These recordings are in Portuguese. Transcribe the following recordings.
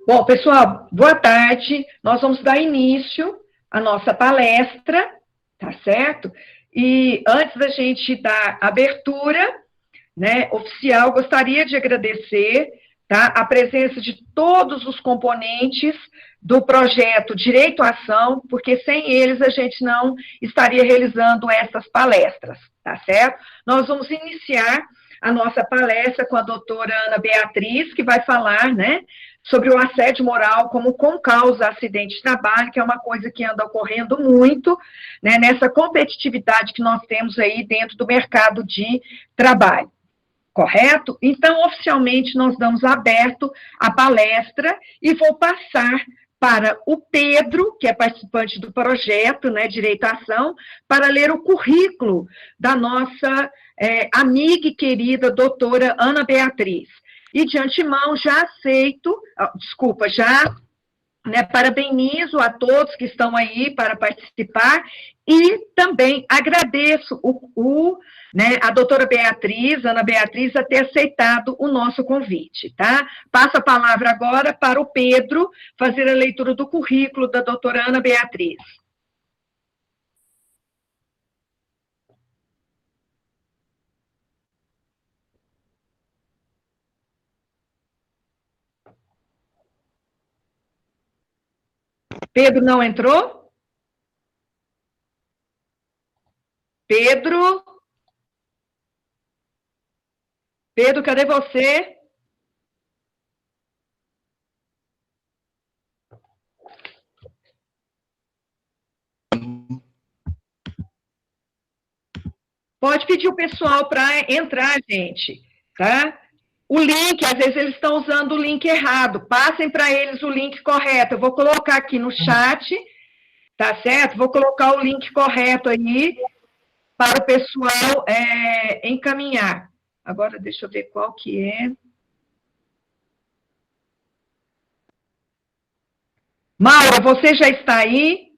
Bom, pessoal, boa tarde. Nós vamos dar início à nossa palestra, tá certo? E antes da gente dar abertura, né, oficial, gostaria de agradecer, tá, a presença de todos os componentes do projeto Direito à Ação, porque sem eles a gente não estaria realizando essas palestras, tá certo? Nós vamos iniciar a nossa palestra com a doutora Ana Beatriz, que vai falar, né, sobre o assédio moral como concausa acidente de trabalho, que é uma coisa que anda ocorrendo muito, né, nessa competitividade que nós temos aí dentro do mercado de trabalho. Correto? Então, oficialmente, nós damos aberto a palestra e vou passar para o Pedro, que é participante do projeto, né, Direito à Ação, para ler o currículo da nossa amiga e querida doutora Ana Beatriz. E, de antemão, já aceito, né, parabenizo a todos que estão aí para participar e também agradeço né, a doutora Beatriz, Ana Beatriz, a ter aceitado o nosso convite, tá? Passo a palavra agora para o Pedro fazer a leitura do currículo da doutora Ana Beatriz. Pedro não entrou? Pedro? Pedro, cadê você? Pode pedir o pessoal para entrar, gente, tá? O link, às vezes eles estão usando o link errado. Passem para eles o link correto. Eu vou colocar aqui no chat, tá certo? Vou colocar o link correto aí para o pessoal encaminhar. Agora, deixa eu ver qual que é. Maura, você já está aí?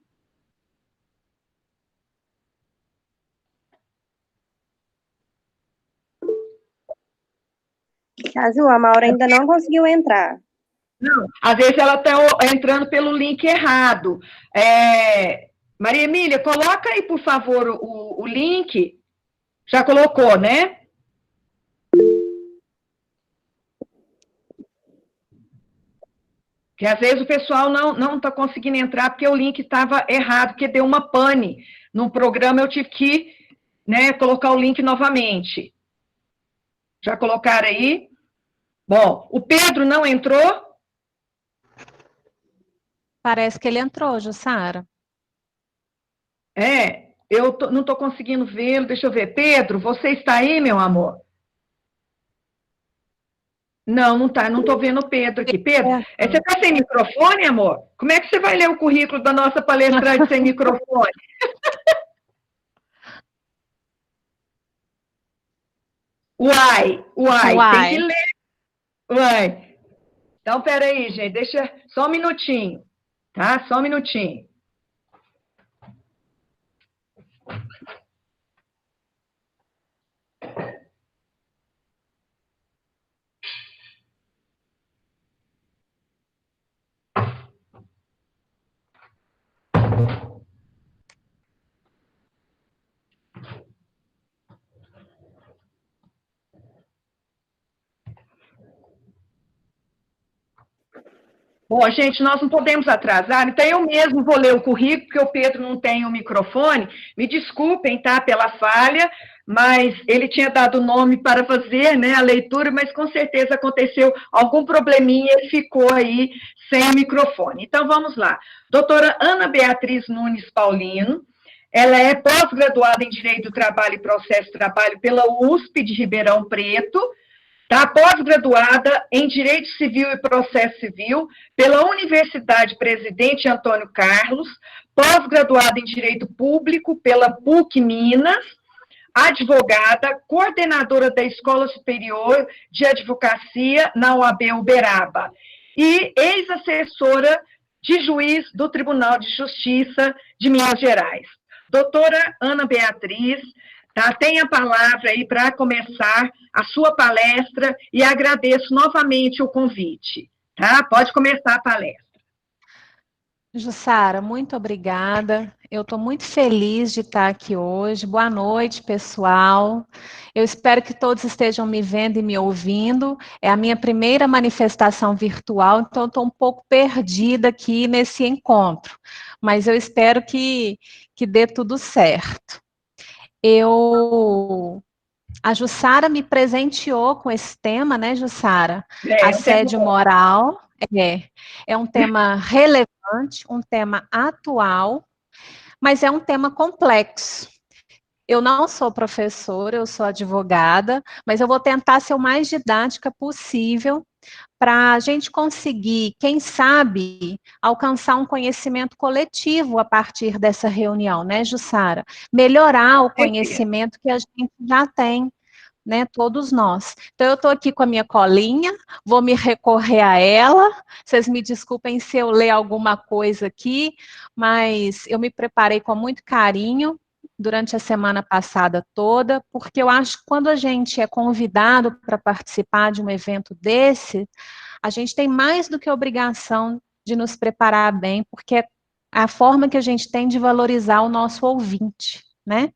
Azul, a Maura ainda não conseguiu entrar. Não, às vezes ela está entrando pelo link errado. Maria Emília, coloca aí, por favor, o link. Já colocou, né? Que às vezes o pessoal não está conseguindo entrar porque o link estava errado, porque deu uma pane no programa, eu tive que, né, colocar o link novamente. Já colocaram aí? Bom, o Pedro não entrou? Parece que ele entrou, Jussara. Eu não estou conseguindo vê-lo, deixa eu ver. Pedro, você está aí, meu amor? Não está, não estou vendo o Pedro aqui. Pedro, você está sem microfone, amor? Como é que você vai ler o currículo da nossa palestrante sem microfone? Uai, tem que ler. Uai. Então, peraí, gente, deixa só um minutinho, tá? Só um minutinho. Bom, gente, nós não podemos atrasar, então eu mesmo vou ler o currículo, porque o Pedro não tem o microfone. Me desculpem, tá, pela falha, mas ele tinha dado o nome para fazer, né, a leitura, mas com certeza aconteceu algum probleminha e ficou aí sem o microfone. Então, vamos lá. Doutora Ana Beatriz Nunes Paulino, ela é pós-graduada em Direito do Trabalho e Processo de Trabalho pela USP de Ribeirão Preto, está pós-graduada em Direito Civil e Processo Civil pela Universidade Presidente Antônio Carlos, pós-graduada em Direito Público pela PUC Minas, advogada, coordenadora da Escola Superior de Advocacia na OAB Uberaba e ex-assessora de juiz do Tribunal de Justiça de Minas Gerais. Doutora Ana Beatriz, tá, tem a palavra aí para começar a sua palestra e agradeço novamente o convite. tá? Pode começar a palestra. Jussara, muito obrigada. Eu estou muito feliz de estar aqui hoje. Boa noite, pessoal. Eu espero que todos estejam me vendo e me ouvindo. É a minha primeira manifestação virtual, então estou um pouco perdida aqui nesse encontro. Mas eu espero que dê tudo certo. A Jussara me presenteou com esse tema, né, Jussara? É um tempo Assédio bom. moral é, é um tema relevante, um tema atual, mas é um tema complexo. Eu não sou professora, eu sou advogada, mas eu vou tentar ser o mais didática possível para a gente conseguir, quem sabe, alcançar um conhecimento coletivo a partir dessa reunião, né, Jussara? Melhorar o Certeza. conhecimento que a gente já tem, né, todos nós. Então, eu estou aqui com a minha colinha, vou me recorrer a ela. Vocês me desculpem se eu ler alguma coisa aqui, mas eu me preparei com muito carinho durante a semana passada toda, porque eu acho que quando a gente é convidado para participar de um evento desse, a gente tem mais do que a obrigação de nos preparar bem, porque é a forma que a gente tem de valorizar o nosso ouvinte, né?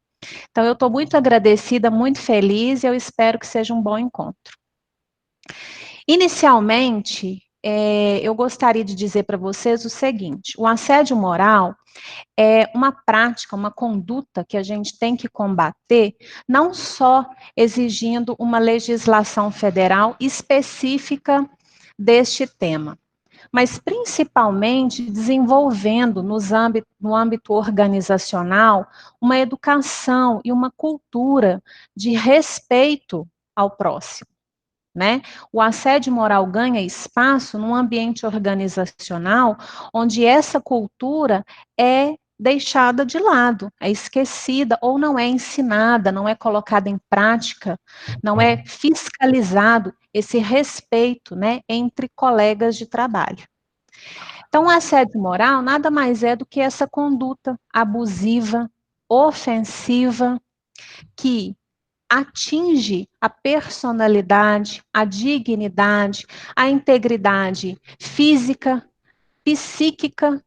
Então, eu estou muito agradecida, muito feliz e eu espero que seja um bom encontro. Inicialmente, eu gostaria de dizer para vocês o seguinte: o assédio moral é uma prática, uma conduta que a gente tem que combater, não só exigindo uma legislação federal específica deste tema, mas principalmente desenvolvendo no âmbito organizacional uma educação e uma cultura de respeito ao próximo, né? O assédio moral ganha espaço num ambiente organizacional onde essa cultura é deixada de lado, é esquecida ou não é ensinada, não é colocada em prática, não é fiscalizado esse respeito, né, entre colegas de trabalho. Então, o assédio moral nada mais é do que essa conduta abusiva, ofensiva, que atinge a personalidade, a dignidade, a integridade física, psíquica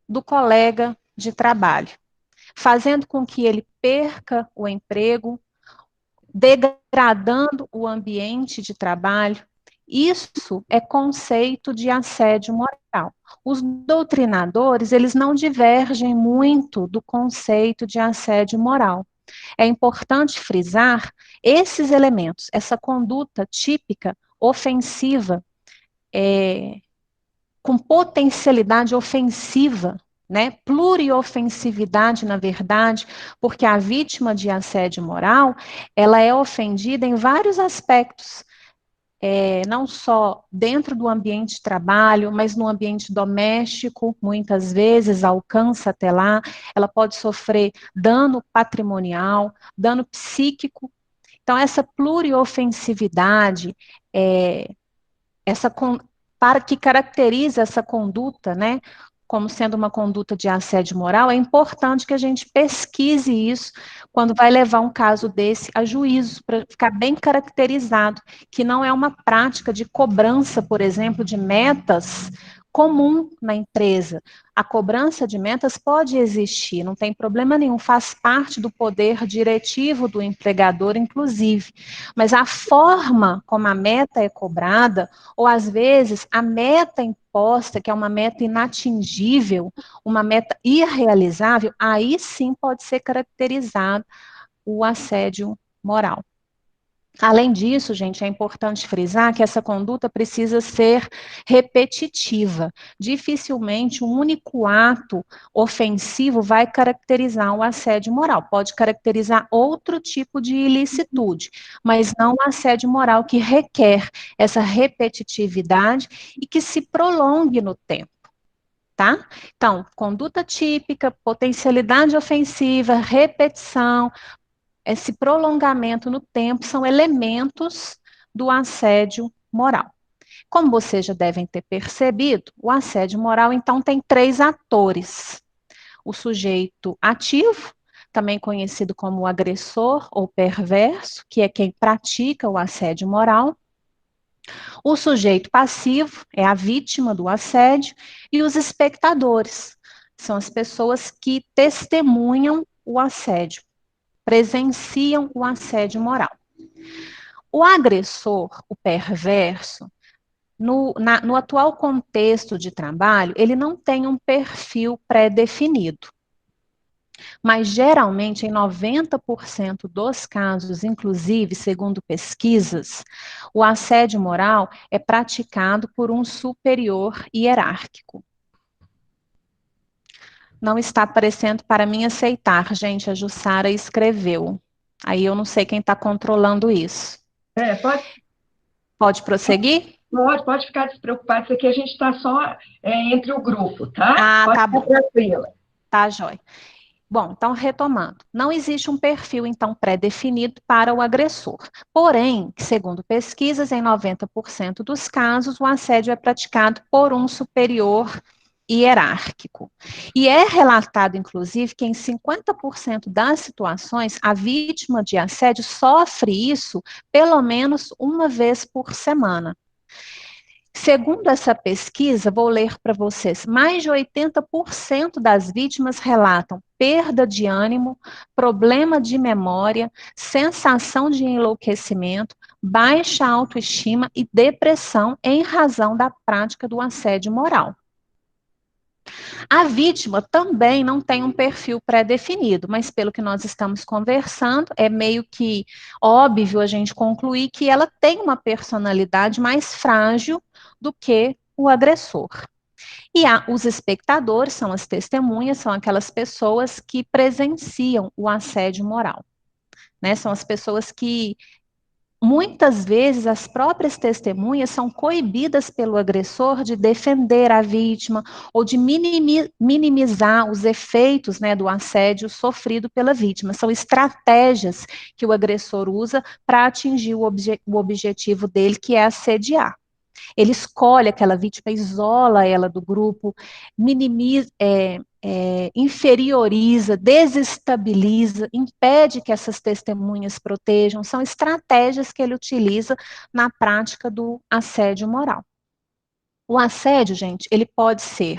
do colega de trabalho, fazendo com que ele perca o emprego, degradando o ambiente de trabalho. Isso é conceito de assédio moral. Os doutrinadores, eles não divergem muito do conceito de assédio moral. É importante frisar esses elementos, essa conduta típica, ofensiva, com potencialidade ofensiva, né? Pluriofensividade, na verdade, porque a vítima de assédio moral, ela é ofendida em vários aspectos, não só dentro do ambiente de trabalho, mas no ambiente doméstico, muitas vezes alcança até lá, ela pode sofrer dano patrimonial, dano psíquico. Então, essa pluriofensividade, é, essa para que caracteriza essa conduta, né, como sendo uma conduta de assédio moral, é importante que a gente pesquise isso quando vai levar um caso desse a juízo, para ficar bem caracterizado, que não é uma prática de cobrança, por exemplo, de metas comum na empresa. A cobrança de metas pode existir, não tem problema nenhum, faz parte do poder diretivo do empregador, inclusive. Mas a forma como a meta é cobrada, ou às vezes a meta imposta, que é uma meta inatingível, uma meta irrealizável, aí sim pode ser caracterizado o assédio moral. Além disso, gente, é importante frisar que essa conduta precisa ser repetitiva. Dificilmente um único ato ofensivo vai caracterizar o assédio moral. Pode caracterizar outro tipo de ilicitude, mas não o assédio moral que requer essa repetitividade e que se prolongue no tempo. Tá? Então, conduta típica, potencialidade ofensiva, repetição, esse prolongamento no tempo são elementos do assédio moral. Como vocês já devem ter percebido, o assédio moral, então, tem três atores. O sujeito ativo, também conhecido como o agressor ou perverso, que é quem pratica o assédio moral. O sujeito passivo é a vítima do assédio e os espectadores são as pessoas que testemunham o assédio, presenciam o assédio moral. O agressor, o perverso, no atual contexto de trabalho, ele não tem um perfil pré-definido. Mas, geralmente, em 90% dos casos, inclusive, segundo pesquisas, o assédio moral é praticado por um superior hierárquico. Não está aparecendo para mim aceitar, gente, a Jussara escreveu. Aí eu não sei quem está controlando isso. Pode, Pode prosseguir? pode ficar despreocupado, isso aqui a gente está só entre o grupo, tá? Ah, Pode tá ficar bom. tranquila. Tá, jóia. Bom, então retomando, não existe um perfil então pré-definido para o agressor. Porém, segundo pesquisas, em 90% dos casos, o assédio é praticado por um superior hierárquico. E é relatado, inclusive, que em 50% das situações, a vítima de assédio sofre isso pelo menos uma vez por semana. Segundo essa pesquisa, vou ler para vocês, mais de 80% das vítimas relatam perda de ânimo, problema de memória, sensação de enlouquecimento, baixa autoestima e depressão em razão da prática do assédio moral. A vítima também não tem um perfil pré-definido, mas pelo que nós estamos conversando, é meio que óbvio a gente concluir que ela tem uma personalidade mais frágil do que o agressor. E os espectadores são as testemunhas, são aquelas pessoas que presenciam o assédio moral, né? São as pessoas que muitas vezes as próprias testemunhas são coibidas pelo agressor de defender a vítima ou de minimizar os efeitos, né, do assédio sofrido pela vítima. São estratégias que o agressor usa para atingir o objetivo dele, que é assediar. Ele escolhe aquela vítima, isola ela do grupo, minimiza, inferioriza, desestabiliza, impede que essas testemunhas protejam. São estratégias que ele utiliza na prática do assédio moral. O assédio, gente, ele pode ser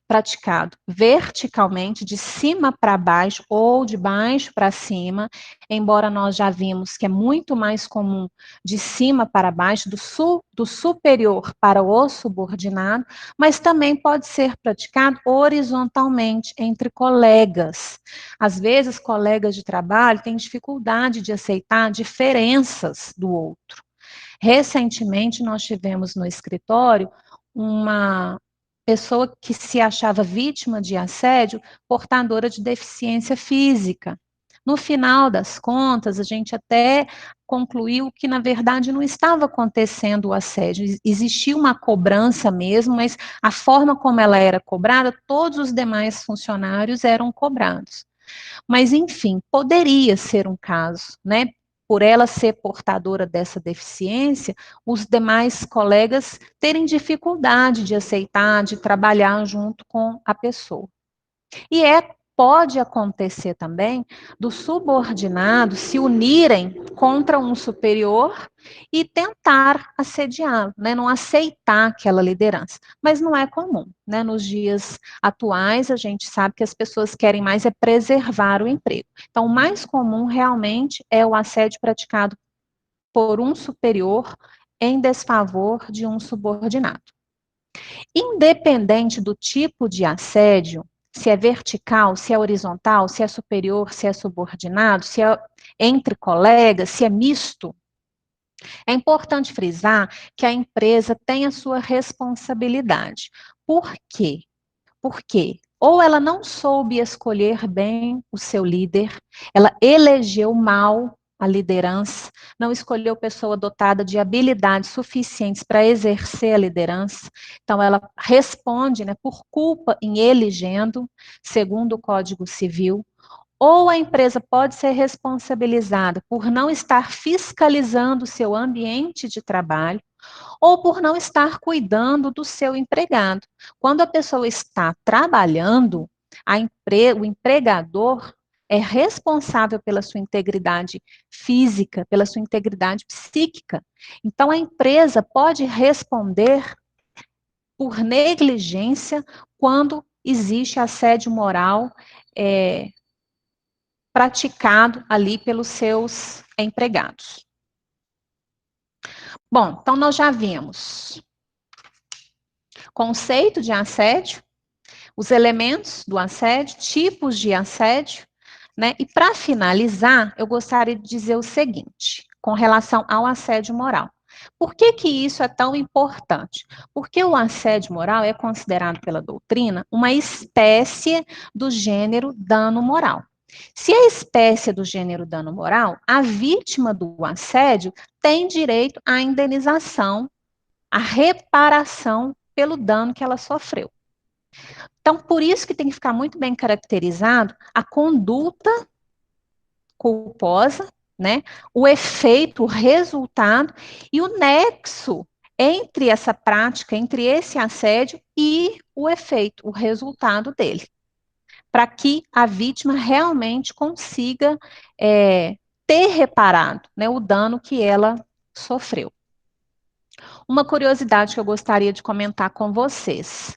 praticado verticalmente, de cima para baixo ou de baixo para cima, embora nós já vimos que é muito mais comum de cima para baixo, do superior para o subordinado, mas também pode ser praticado horizontalmente entre colegas. Às vezes, colegas de trabalho têm dificuldade de aceitar diferenças do outro. Recentemente, nós tivemos no escritório uma pessoa que se achava vítima de assédio, portadora de deficiência física. No final das contas, a gente até concluiu que, na verdade, não estava acontecendo o assédio, existia uma cobrança mesmo, mas a forma como ela era cobrada, todos os demais funcionários eram cobrados. Mas, enfim, poderia ser um caso, né? Por ela ser portadora dessa deficiência, os demais colegas terem dificuldade de aceitar, de trabalhar junto com a pessoa. E pode acontecer também dos subordinados se unirem contra um superior e tentar assediá-lo, né, não aceitar aquela liderança. Mas não é comum, né? Nos dias atuais, a gente sabe que as pessoas querem mais é preservar o emprego. Então, o mais comum realmente é o assédio praticado por um superior em desfavor de um subordinado. Independente do tipo de assédio, se é vertical, se é horizontal, se é superior, se é subordinado, se é entre colegas, se é misto, é importante frisar que a empresa tem a sua responsabilidade. Por quê? Porque ou ela não soube escolher bem o seu líder, ela elegeu mal a liderança, não escolheu pessoa dotada de habilidades suficientes para exercer a liderança, então ela responde, né, por culpa em elegendo, segundo o Código Civil, ou a empresa pode ser responsabilizada por não estar fiscalizando o seu ambiente de trabalho, ou por não estar cuidando do seu empregado. Quando a pessoa está trabalhando, o empregador é responsável pela sua integridade física, pela sua integridade psíquica. Então, a empresa pode responder por negligência quando existe assédio moral praticado ali pelos seus empregados. Bom, então nós já vimos conceito de assédio, os elementos do assédio, tipos de assédio, né? E para finalizar, eu gostaria de dizer o seguinte, com relação ao assédio moral. Por que que isso é tão importante? Porque o assédio moral é considerado pela doutrina uma espécie do gênero dano moral. Se é espécie do gênero dano moral, a vítima do assédio tem direito à indenização, à reparação pelo dano que ela sofreu. Então, por isso que tem que ficar muito bem caracterizado a conduta culposa, né? O efeito, o resultado e o nexo entre essa prática, entre esse assédio e o efeito, o resultado dele, para que a vítima realmente consiga ter reparado, né, o dano que ela sofreu. Uma curiosidade que eu gostaria de comentar com vocês.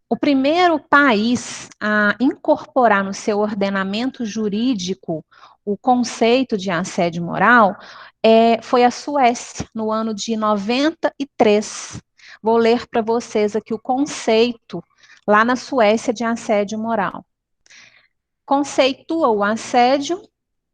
O primeiro país a incorporar no seu ordenamento jurídico o conceito de assédio moral foi a Suécia, no ano de 93. Vou ler para vocês aqui o conceito lá na Suécia de assédio moral. Conceitua o assédio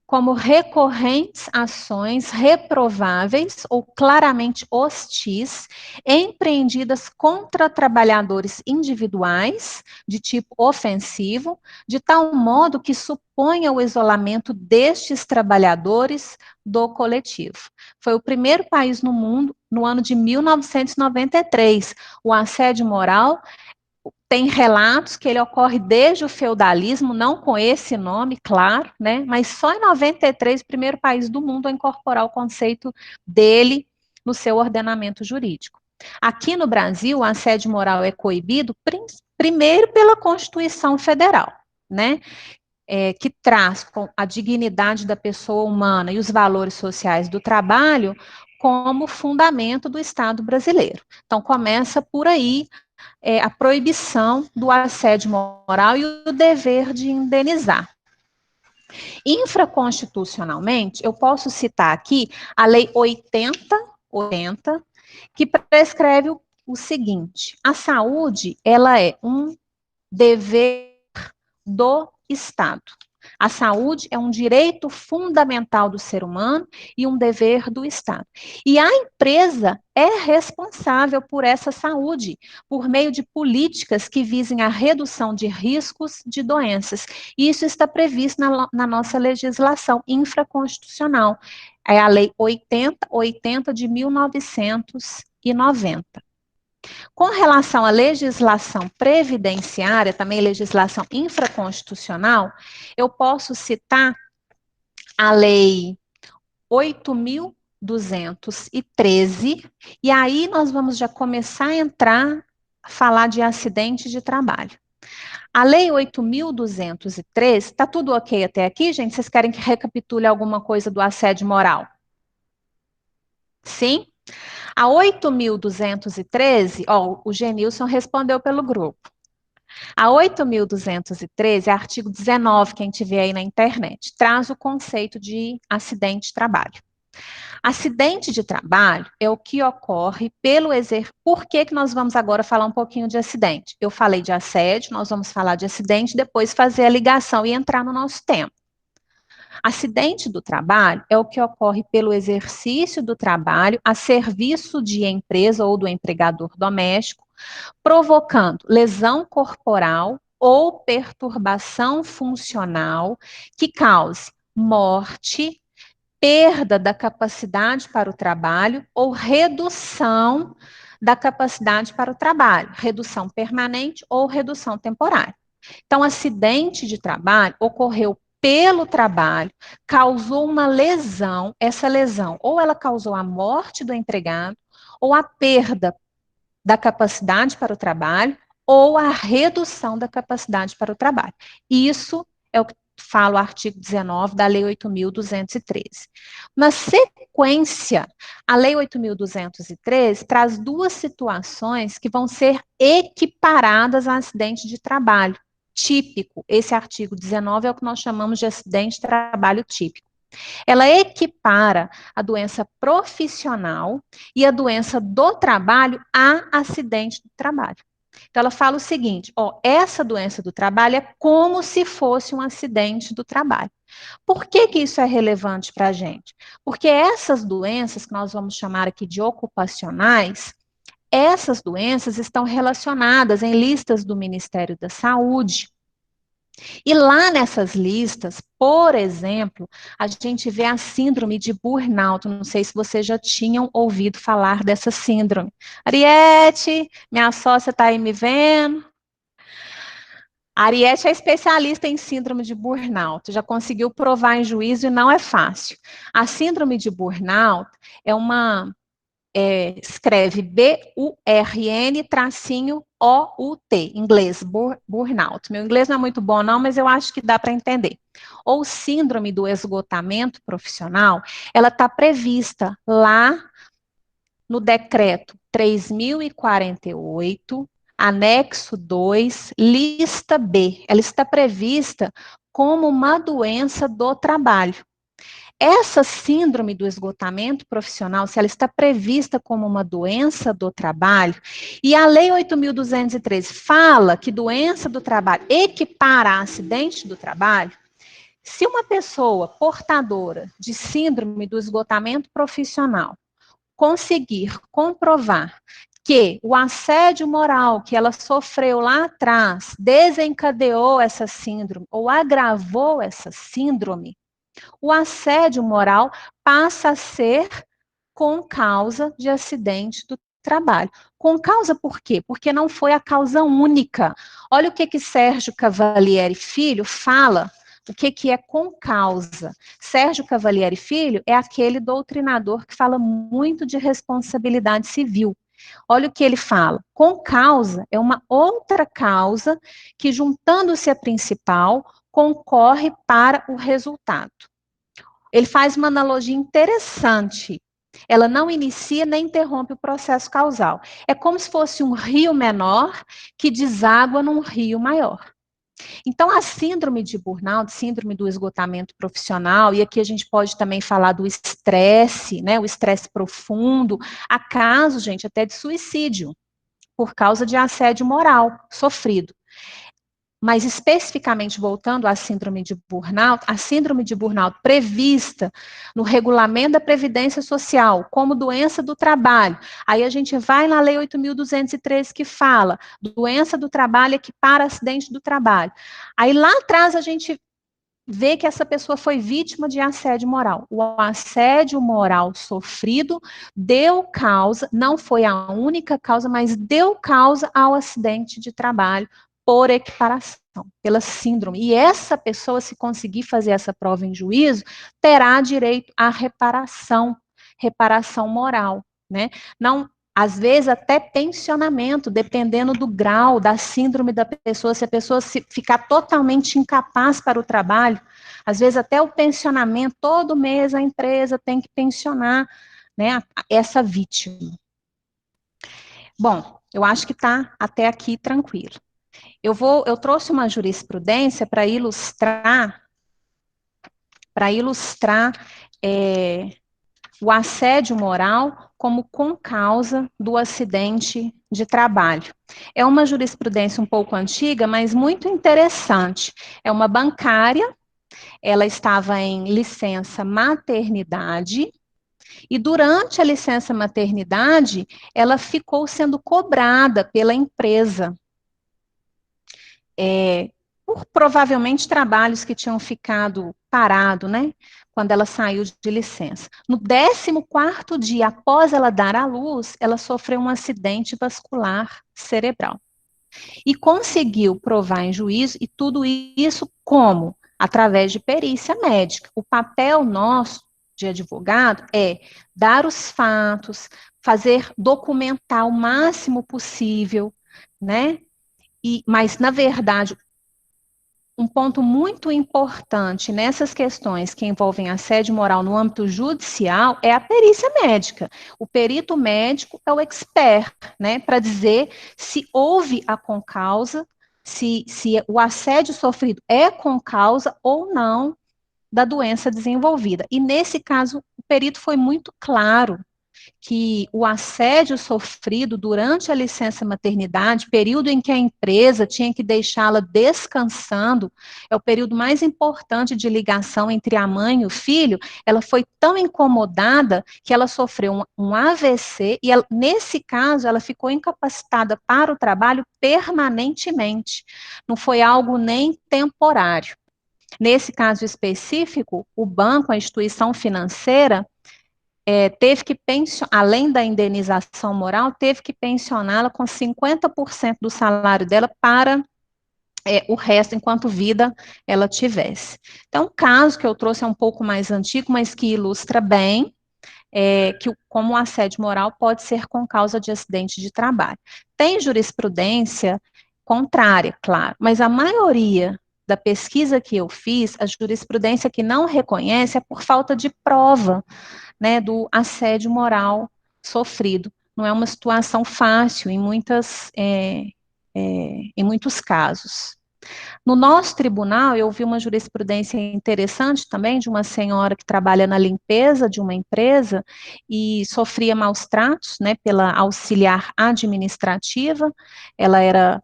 como recorrentes ações reprováveis ou claramente hostis, empreendidas contra trabalhadores individuais, de tipo ofensivo, de tal modo que suponha o isolamento destes trabalhadores do coletivo. Foi o primeiro país no mundo, no ano de 1993, o assédio moral. Tem relatos que ele ocorre desde o feudalismo, não com esse nome, claro, né? Mas só em 93, o primeiro país do mundo a incorporar o conceito dele no seu ordenamento jurídico. Aqui no Brasil, o assédio moral é coibido primeiro pela Constituição Federal, né? Que traz a dignidade da pessoa humana e os valores sociais do trabalho como fundamento do Estado brasileiro. Então, começa por aí a proibição do assédio moral e o dever de indenizar. Infraconstitucionalmente, eu posso citar aqui a Lei 80, que prescreve o seguinte: a saúde, ela é um dever do Estado. A saúde é um direito fundamental do ser humano e um dever do Estado. E a empresa é responsável por essa saúde, por meio de políticas que visem a redução de riscos de doenças. E isso está previsto na nossa legislação infraconstitucional. É a Lei 80 de 1990. Com relação à legislação previdenciária, também legislação infraconstitucional, eu posso citar a Lei 8.213, e aí nós vamos já começar a falar de acidente de trabalho. A Lei 8.213, está tudo ok até aqui, gente? Vocês querem que recapitule alguma coisa do assédio moral? Sim? A 8.213, o Genilson respondeu pelo grupo. A 8.213 é artigo 19, quem tiver aí na internet, traz o conceito de acidente de trabalho. Acidente de trabalho é o que ocorre pelo exercício. Por que nós vamos agora falar um pouquinho de acidente? Eu falei de assédio, nós vamos falar de acidente, depois fazer a ligação e entrar no nosso tema. Acidente do trabalho é o que ocorre pelo exercício do trabalho a serviço de empresa ou do empregador doméstico, provocando lesão corporal ou perturbação funcional que cause morte, perda da capacidade para o trabalho ou redução da capacidade para o trabalho, redução permanente ou redução temporária. Então, acidente de trabalho ocorreu pelo trabalho, causou uma lesão, essa lesão ou ela causou a morte do empregado, ou a perda da capacidade para o trabalho, ou a redução da capacidade para o trabalho. Isso é o que fala o artigo 19 da Lei 8.213. Na sequência, a Lei 8.213 traz duas situações que vão ser equiparadas a acidente de trabalho típico. Esse artigo 19 é o que nós chamamos de acidente de trabalho típico. Ela equipara a doença profissional e a doença do trabalho a acidente do trabalho. Então, ela fala o seguinte, ó, essa doença do trabalho é como se fosse um acidente do trabalho. Por que que isso é relevante para a gente? Porque essas doenças, que nós vamos chamar aqui de ocupacionais, essas doenças estão relacionadas em listas do Ministério da Saúde. E lá nessas listas, por exemplo, a gente vê a síndrome de burnout. Não sei se vocês já tinham ouvido falar dessa síndrome. Ariete, minha sócia está aí me vendo. A Ariete é especialista em síndrome de burnout, já conseguiu provar em juízo e não é fácil. A síndrome de burnout é uma... escreve B-U-R-N-O-U-T, inglês, burnout. Meu inglês não é muito bom não, mas eu acho que dá para entender. Ou síndrome do esgotamento profissional, ela está prevista lá no decreto 3.048, anexo 2, lista B. Ela está prevista como uma doença do trabalho. Essa síndrome do esgotamento profissional, se ela está prevista como uma doença do trabalho, e a Lei 8.213 fala que doença do trabalho equipara a acidente do trabalho, se uma pessoa portadora de síndrome do esgotamento profissional conseguir comprovar que o assédio moral que ela sofreu lá atrás desencadeou essa síndrome ou agravou essa síndrome, o assédio moral passa a ser com causa de acidente do trabalho. Com causa por quê? Porque não foi a causa única. Olha o que Sérgio Cavalieri Filho fala, o que é com causa. Sérgio Cavalieri Filho é aquele doutrinador que fala muito de responsabilidade civil. Olha o que ele fala. Com causa é uma outra causa que, juntando-se à principal, concorre para o resultado. Ele faz uma analogia interessante. Ela não inicia nem interrompe o processo causal. É como se fosse um rio menor que deságua num rio maior. Então, a síndrome de burnout, síndrome do esgotamento profissional, e aqui a gente pode também falar do estresse, né, o estresse profundo, há casos, gente, até de suicídio, por causa de assédio moral sofrido. Mas especificamente voltando à síndrome de burnout, a síndrome de burnout prevista no regulamento da Previdência Social como doença do trabalho, aí a gente vai na Lei 8.213 que fala, doença do trabalho equipara acidente do trabalho. Aí lá atrás a gente vê que essa pessoa foi vítima de assédio moral. O assédio moral sofrido deu causa, não foi a única causa, mas deu causa ao acidente de trabalho, por equiparação, pela síndrome. E essa pessoa, se conseguir fazer essa prova em juízo, terá direito à reparação moral, né? Não, às vezes até pensionamento, dependendo do grau da síndrome da pessoa, se a pessoa ficar totalmente incapaz para o trabalho, às vezes até o pensionamento, todo mês a empresa tem que pensionar, né, essa vítima. Bom, eu acho que está até aqui tranquilo. Eu trouxe uma jurisprudência para ilustrar o assédio moral como concausa do acidente de trabalho. É uma jurisprudência um pouco antiga, mas muito interessante. É uma bancária, ela estava em licença maternidade, e durante a licença maternidade, ela ficou sendo cobrada pela empresa. Por provavelmente trabalhos que tinham ficado parado, né, quando ela saiu de licença. No 14º dia após ela dar à luz, ela sofreu um acidente vascular cerebral. E conseguiu provar em juízo, e tudo isso como? Através de perícia médica. O papel nosso de advogado é dar os fatos, documentar o máximo possível, né, mas, na verdade, um ponto muito importante nessas questões que envolvem assédio moral no âmbito judicial é a perícia médica. O perito médico é o expert, né, para dizer se houve a concausa, se o assédio sofrido é concausa ou não da doença desenvolvida. E nesse caso, o perito foi muito claro que o assédio sofrido durante a licença maternidade, período em que a empresa tinha que deixá-la descansando, é o período mais importante de ligação entre a mãe e o filho. Ela foi tão incomodada que ela sofreu um AVC e, ela, nesse caso, ela ficou incapacitada para o trabalho permanentemente. Não foi algo nem temporário. Nesse caso específico, o banco, a instituição financeira, teve que pensionar, além da indenização moral, teve que pensioná-la com 50% do salário dela para o resto, enquanto vida ela tivesse. Então, o caso que eu trouxe é um pouco mais antigo, mas que ilustra bem como o assédio moral pode ser com causa de acidente de trabalho. Tem jurisprudência contrária, claro, mas a maioria da pesquisa que eu fiz, a jurisprudência que não reconhece é por falta de prova, né, do assédio moral sofrido. Não é uma situação fácil em muitos casos. No nosso tribunal, eu vi uma jurisprudência interessante também de uma senhora que trabalha na limpeza de uma empresa e sofria maus tratos, né, pela auxiliar administrativa. Ela era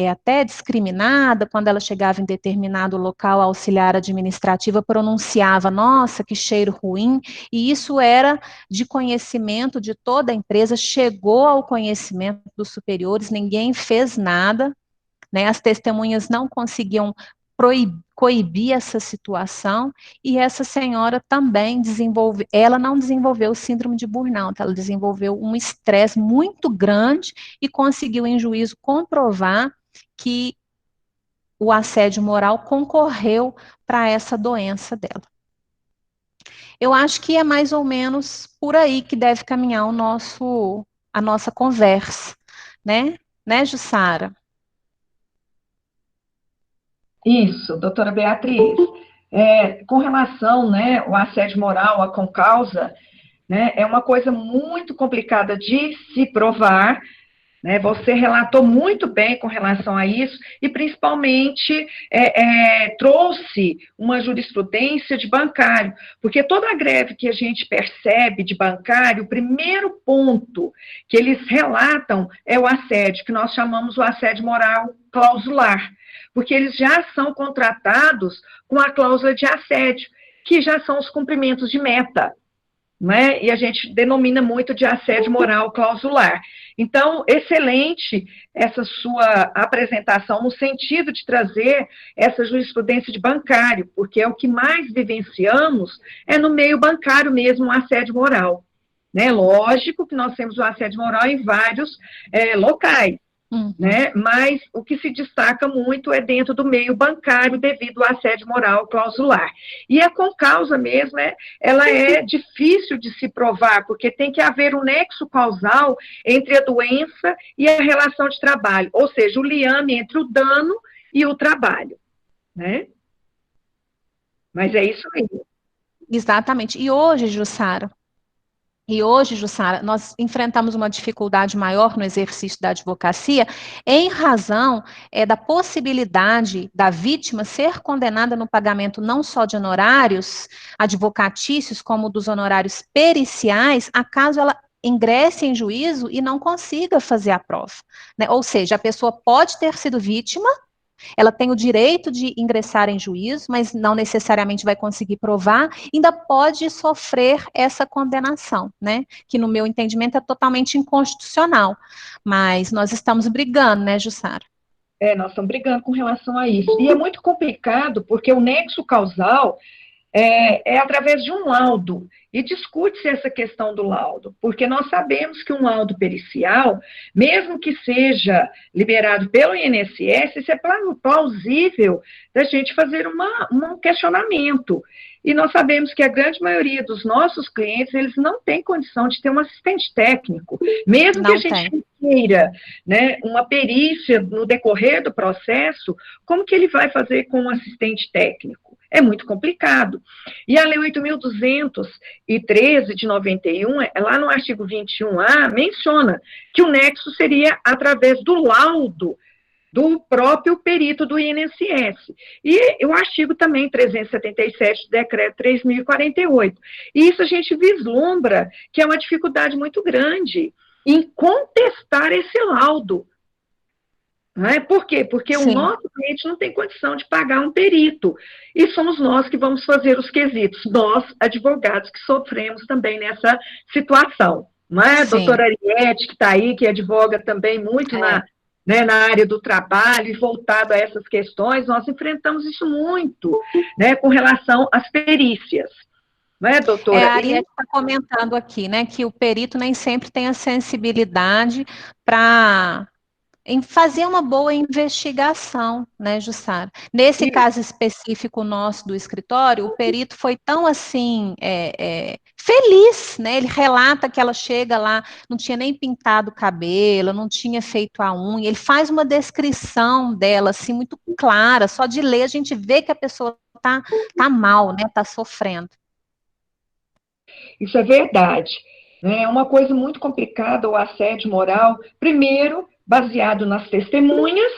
até discriminada, quando ela chegava em determinado local, a auxiliar administrativa pronunciava, nossa, que cheiro ruim, e isso era de conhecimento de toda a empresa, chegou ao conhecimento dos superiores, ninguém fez nada, né, as testemunhas não conseguiam coibir essa situação, e essa senhora também ela não desenvolveu síndrome de burnout, ela desenvolveu um estresse muito grande e conseguiu em juízo comprovar que o assédio moral concorreu para essa doença dela. Eu acho que é mais ou menos por aí que deve caminhar a nossa conversa, né, Jussara? Isso, doutora Beatriz. Com relação, né, ao assédio moral, a concausa, né, é uma coisa muito complicada de se provar, né, você relatou muito bem com relação a isso, e principalmente trouxe uma jurisprudência de bancário, porque toda a greve que a gente percebe de bancário, o primeiro ponto que eles relatam é o assédio, que nós chamamos o assédio moral clausular, porque eles já são contratados com a cláusula de assédio, que já são os cumprimentos de meta, né? E a gente denomina muito de assédio moral clausular. Então, excelente essa sua apresentação no sentido de trazer essa jurisprudência de bancário, porque é o que mais vivenciamos no meio bancário mesmo, o assédio moral. Né? Lógico que nós temos o assédio moral em vários locais, né? Mas o que se destaca muito é dentro do meio bancário devido ao assédio moral clausular. E a concausa mesmo, ela é difícil de se provar, porque tem que haver um nexo causal entre a doença e a relação de trabalho, ou seja, o liame entre o dano e o trabalho, né? Mas é isso aí. Exatamente. E hoje, Jussara, nós enfrentamos uma dificuldade maior no exercício da advocacia em razão da possibilidade da vítima ser condenada no pagamento não só de honorários advocatícios, como dos honorários periciais, acaso ela ingresse em juízo e não consiga fazer a prova, né? Ou seja, a pessoa pode ter sido vítima, ela tem o direito de ingressar em juízo, mas não necessariamente vai conseguir provar, ainda pode sofrer essa condenação, né? Que no meu entendimento é totalmente inconstitucional. Mas nós estamos brigando, né, Jussara? Nós estamos brigando com relação a isso. E é muito complicado, porque o nexo causal é através de um laudo, e discute-se essa questão do laudo, porque nós sabemos que um laudo pericial, mesmo que seja liberado pelo INSS, isso é plausível da gente fazer um questionamento. E nós sabemos que a grande maioria dos nossos clientes, eles não têm condição de ter um assistente técnico, mesmo Não que a gente tem. queira, né, uma perícia no decorrer do processo, como que ele vai fazer com um assistente técnico? É muito complicado. E a Lei 8.213 de 91, lá no artigo 21A, menciona que o nexo seria através do laudo do próprio perito do INSS. E o artigo também 377 do decreto 3.048. E isso a gente vislumbra que é uma dificuldade muito grande em contestar esse laudo. Não é? Por quê? Porque o Sim. nosso cliente não tem condição de pagar um perito. E somos nós que vamos fazer os quesitos, nós, advogados, que sofremos também nessa situação. Não é? A Sim. doutora Ariete, que está aí, que advoga também muito na área do trabalho e voltado a essas questões, nós enfrentamos isso muito, né, com relação às perícias. Não é, doutora? A Ariete está comentando aqui, né, que o perito nem sempre tem a sensibilidade para fazer uma boa investigação, né, Jussara? Nesse caso específico nosso do escritório, o perito foi tão, assim, feliz, né? Ele relata que ela chega lá, não tinha nem pintado o cabelo, não tinha feito a unha, ele faz uma descrição dela, assim, muito clara, só de ler a gente vê que a pessoa tá mal, né, tá sofrendo. Isso é verdade. É uma coisa muito complicada o assédio moral. Primeiro, baseado nas testemunhas,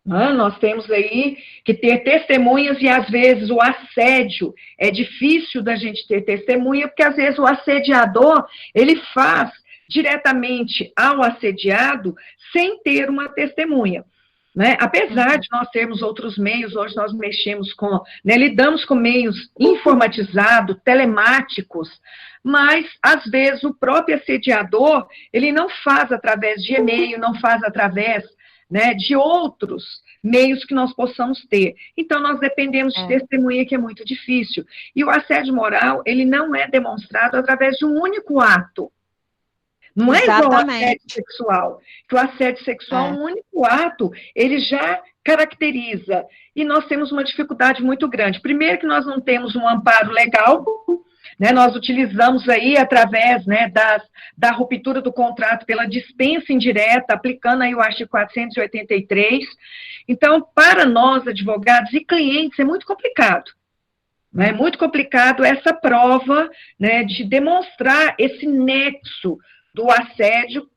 né? Nós temos aí que ter testemunhas e, às vezes, o assédio é difícil da gente ter testemunha, porque, às vezes, o assediador, ele faz diretamente ao assediado sem ter uma testemunha. Né? Apesar de nós termos outros meios, hoje nós mexemos com, né, lidamos com meios informatizados, telemáticos, mas, às vezes, o próprio assediador, ele não faz através de e-mail, não faz através, né, de outros meios que nós possamos ter. Então, nós dependemos de testemunha, que é muito difícil. E o assédio moral, ele não é demonstrado através de um único ato. Não é igual ao assédio sexual, que o assédio sexual, um único ato, ele já caracteriza. E nós temos uma dificuldade muito grande. Primeiro que nós não temos um amparo legal, né, nós utilizamos aí através, né, da ruptura do contrato pela dispensa indireta, aplicando aí o artigo 483. Então, para nós, advogados e clientes, é muito complicado. É muito complicado essa prova, né, de demonstrar esse nexo do assédio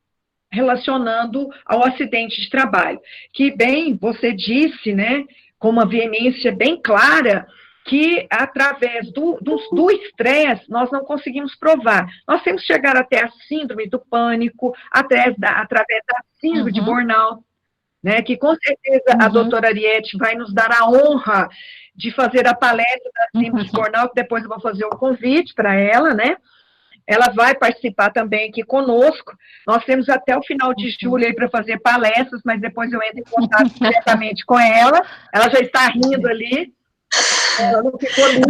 relacionando ao acidente de trabalho. Que, bem, você disse, né, com uma veemência bem clara, que através do estresse nós não conseguimos provar. Nós temos que chegar até a síndrome do pânico, através da síndrome de burnout, né, que com certeza a doutora Ariete vai nos dar a honra de fazer a palestra da síndrome de burnout, depois eu vou fazer o convite para ela, né? Ela vai participar também aqui conosco. Nós temos até o final de julho aí para fazer palestras, mas depois eu entro em contato diretamente com ela. Ela já está rindo ali. Ela não ficou livre.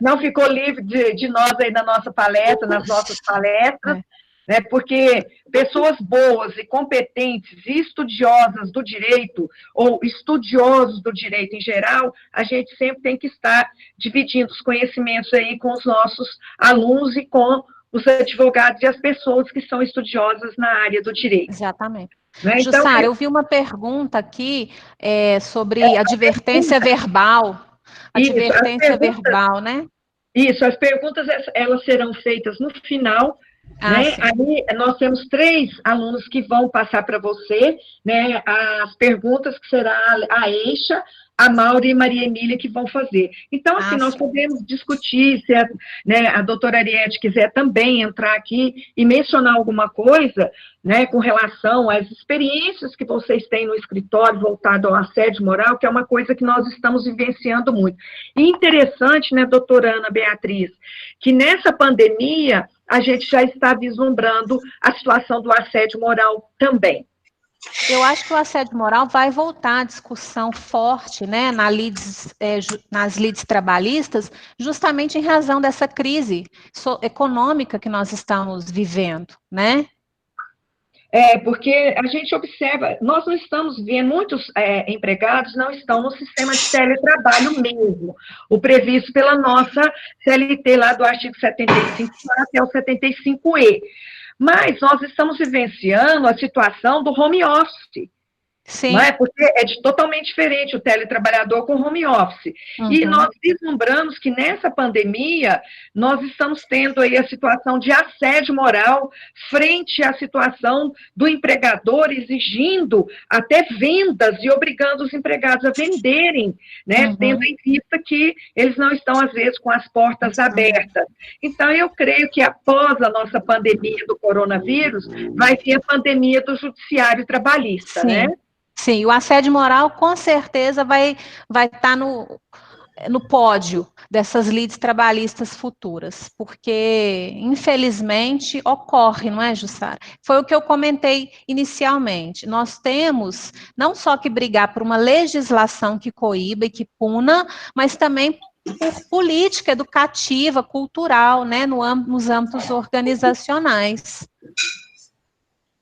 Não ficou livre de nós aí na nossa palestra, nas nossas palestras. Né, porque pessoas boas e competentes e estudiosas do direito, ou estudiosos do direito em geral, a gente sempre tem que estar dividindo os conhecimentos aí com os nossos alunos e com os advogados e as pessoas que são estudiosas na área do direito. Exatamente. Né? Jussara, Então, eu vi uma pergunta aqui sobre advertência verbal. Advertência verbal, né? Isso, as perguntas, elas serão feitas no final. Né? Aí nós temos 3 alunos que vão passar para você, né, as perguntas que será a Eixa, a Maura e a Maria Emília que vão fazer. Então, assim, nós podemos discutir, se a doutora Ariete quiser também entrar aqui e mencionar alguma coisa, né, com relação às experiências que vocês têm no escritório voltado ao assédio moral, que é uma coisa que nós estamos vivenciando muito. E interessante, né, doutora Ana Beatriz, que nessa pandemia a gente já está vislumbrando a situação do assédio moral também. Eu acho que o assédio moral vai voltar à discussão forte, né, nas lides trabalhistas, justamente em razão dessa crise econômica que nós estamos vivendo, né? Porque a gente observa, nós não estamos vendo, muitos empregados não estão no sistema de teletrabalho mesmo, o previsto pela nossa CLT lá do artigo 75 até o 75E. Mas nós estamos vivenciando a situação do home office. Sim. Não é? Porque totalmente diferente o teletrabalhador com home office. E nós vislumbramos que nessa pandemia nós estamos tendo aí a situação de assédio moral frente à situação do empregador exigindo até vendas e obrigando os empregados a venderem, né? Tendo em vista que eles não estão, às vezes, com as portas abertas. Então, eu creio que após a nossa pandemia do coronavírus, vai vir a pandemia do judiciário trabalhista, Sim. né? Sim, o assédio moral com certeza vai estar no pódio dessas lides trabalhistas futuras, porque, infelizmente, ocorre, não é, Jussara? Foi o que eu comentei inicialmente. Nós temos não só que brigar por uma legislação que coíba e que puna, mas também por política educativa, cultural, né, nos âmbitos organizacionais.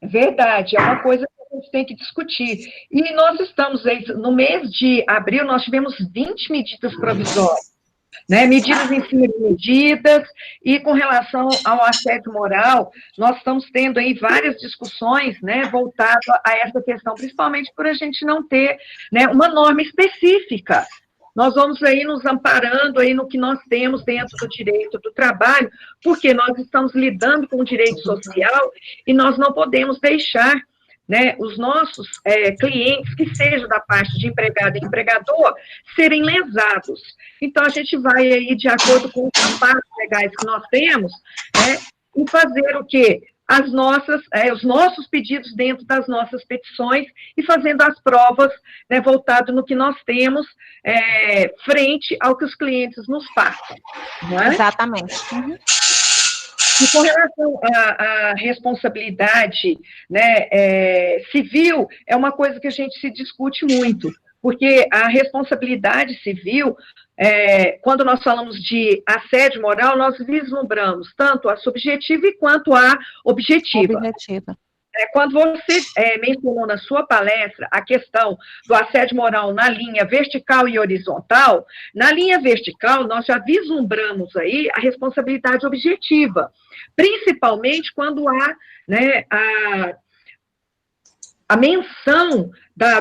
Verdade, é uma coisa que a gente tem que discutir. E nós estamos, no mês de abril, nós tivemos 20 medidas provisórias, né? Medidas em cima de medidas, e com relação ao assédio moral, nós estamos tendo aí várias discussões, né, voltadas a essa questão, principalmente por a gente não ter, né, uma norma específica. Nós vamos aí nos amparando aí no que nós temos dentro do direito do trabalho, porque nós estamos lidando com o direito social e nós não podemos deixar, né, os nossos clientes, que sejam da parte de empregado e empregador, serem lesados. Então, a gente vai aí, de acordo com os amparos legais que nós temos, né, e fazer o quê? Os nossos pedidos dentro das nossas petições e fazendo as provas, né, voltado no que nós temos frente ao que os clientes nos passam. Não é? Exatamente. E com relação à responsabilidade, né, civil, é uma coisa que a gente se discute muito, porque a responsabilidade civil, quando nós falamos de assédio moral, nós vislumbramos tanto a subjetiva quanto a objetiva. Quando você mencionou na sua palestra a questão do assédio moral na linha vertical e horizontal, na linha vertical nós já vislumbramos aí a responsabilidade objetiva, principalmente quando há, né, a menção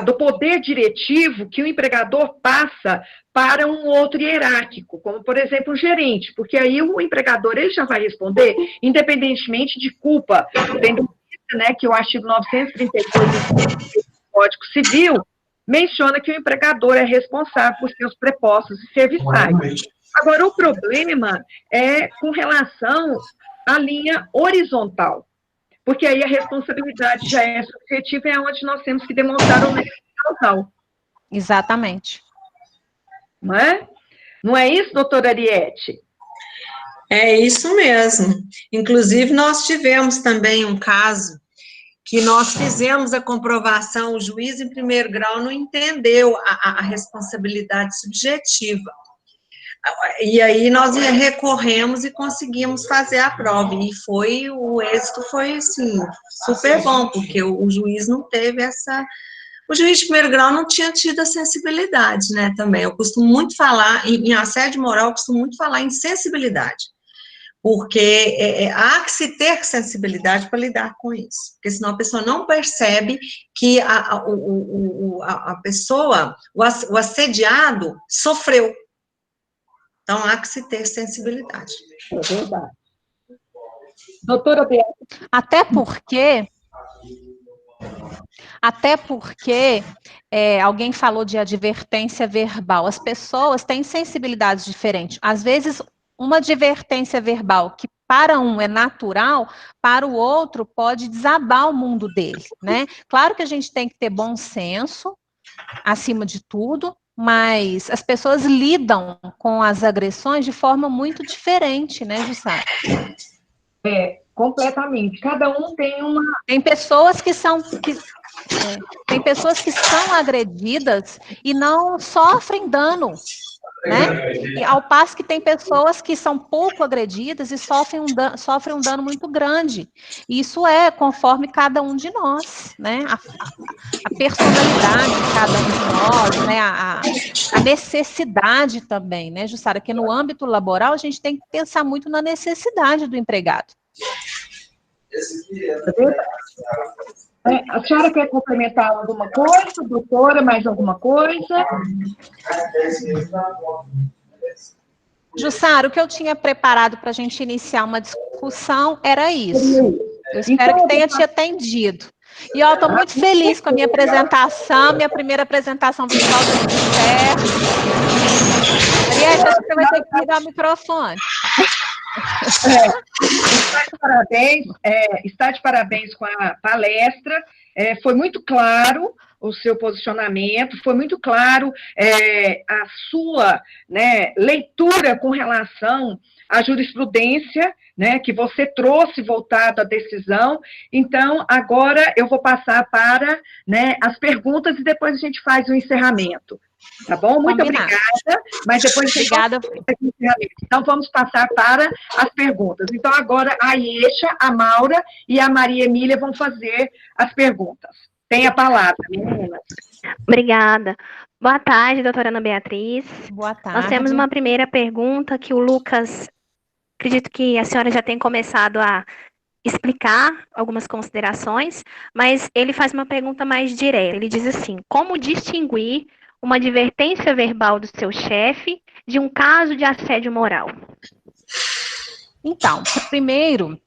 do poder diretivo que o empregador passa para um outro hierárquico, como, por exemplo, o gerente, porque aí o empregador ele já vai responder, independentemente de culpa, tendo, né, que o artigo 932 do Código Civil menciona que o empregador é responsável por seus prepostos e serviçais. Agora, o problema é com relação à linha horizontal, porque aí a responsabilidade já é subjetiva e é onde nós temos que demonstrar o nexo causal. Exatamente. Não é? Não é isso, doutora Ariete? É isso mesmo. Inclusive, nós tivemos também um caso que nós fizemos a comprovação, o juiz em primeiro grau não entendeu a responsabilidade subjetiva. E aí nós recorremos e conseguimos fazer a prova, e o êxito foi, assim, super bom, porque o juiz não teve o juiz de primeiro grau não tinha tido a sensibilidade, né, também. Eu costumo muito falar, em assédio moral, eu costumo muito falar em sensibilidade, porque há que se ter sensibilidade para lidar com isso, porque senão a pessoa não percebe que a pessoa, o assediado, sofreu. Então, há que se ter sensibilidade. É verdade. Doutora Beata. Até porque alguém falou de advertência verbal. As pessoas têm sensibilidades diferentes. Às vezes, uma advertência verbal que para um é natural, para o outro pode desabar o mundo dele, né? Claro que a gente tem que ter bom senso, acima de tudo, mas as pessoas lidam com as agressões de forma muito diferente, né, Jussara? Completamente. Cada um tem uma... Tem pessoas que são agredidas e não sofrem dano. né? E ao passo que tem pessoas que são pouco agredidas e sofrem um dano muito grande. E isso é conforme cada um de nós, né? A personalidade de cada um de nós, né? A necessidade também, né, Jussara? Que no âmbito laboral a gente tem que pensar muito na necessidade do empregado. A senhora quer complementar alguma coisa, doutora, mais alguma coisa? Jussara, o que eu tinha preparado para a gente iniciar uma discussão era isso. Eu espero que tenha te atendido. E eu estou muito feliz com a minha apresentação, minha primeira apresentação virtual do certo. Mariette, acho que você vai ter que ligar o microfone. Está de parabéns com a palestra, foi muito claro o seu posicionamento, foi muito claro a sua, né, leitura com relação à jurisprudência, né, que você trouxe voltado à decisão. Então, agora eu vou passar para, né, as perguntas e depois a gente faz o encerramento. Tá bom? Muito Combinado. Obrigada. Mas depois Obrigada. Então, vamos passar para as perguntas. Então, agora a Iesha, a Maura e a Maria Emília vão fazer as perguntas. Tem a palavra, meninas. Obrigada. Boa tarde, doutora Ana Beatriz. Boa tarde. Nós temos uma primeira pergunta que o Lucas, acredito que a senhora já tem começado a explicar algumas considerações, mas ele faz uma pergunta mais direta. Ele diz assim: como distinguir uma advertência verbal do seu chefe de um caso de assédio moral? Então, primeiro,